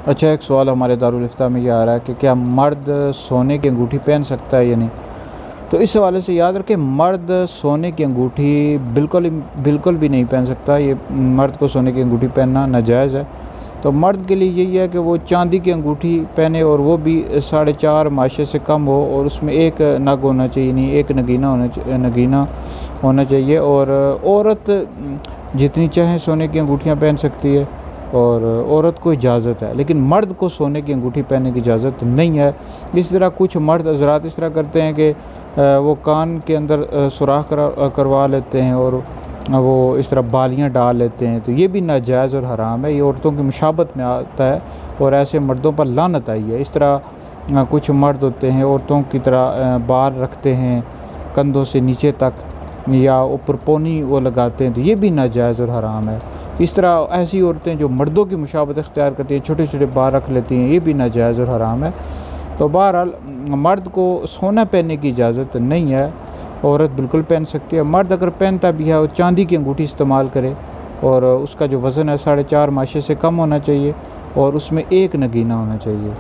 अच्छा, एक सवाल हमारे दारुल इफ्ता में ये आ रहा है कि क्या मर्द सोने की अंगूठी पहन सकता है या नहीं। तो इस हवाले से याद रखें, मर्द सोने की अंगूठी बिल्कुल भी नहीं पहन सकता। ये मर्द को सोने की अंगूठी पहनना नाजायज़ है। तो मर्द के लिए यही है कि वो चांदी की अंगूठी पहने, और वो भी 4.5 माशे से कम हो, और उसमें एक नग होना चाहिए, नहीं एक नगीना होना चाहिए। और औरत जितनी चाहे सोने की अंगूठियाँ पहन सकती है, और औरत को इजाज़त है, लेकिन मर्द को सोने की अंगूठी पहनने की इजाज़त नहीं है। इस तरह कुछ मर्द हज़रात इस तरह करते हैं कि वो कान के अंदर सुराख करवा लेते हैं, और वो इस तरह बालियां डाल लेते हैं। तो ये भी नाजायज़ और हराम है, ये औरतों की मुशाबत में आता है, और ऐसे मर्दों पर लानत आई है। इस तरह कुछ मर्द होते हैं औरतों की तरह बाल रखते हैं कंधों से नीचे तक, या ऊपर पोनी वो लगाते हैं, तो ये भी नाजायज़ और हराम है। इस तरह ऐसी औरतें जो मर्दों की मुशाबत इख्तियार करती हैं, छोटे छोटे बाल रख लेती हैं, ये भी नाजायज़ और हराम है। तो बहरहाल मर्द को सोना पहनने की इजाज़त नहीं है, औरत बिल्कुल पहन सकती है। मर्द अगर पहनता भी है वो चांदी की अंगूठी इस्तेमाल करे, और उसका जो वज़न है 4.5 माशे से कम होना चाहिए, और उसमें एक नगीना होना चाहिए।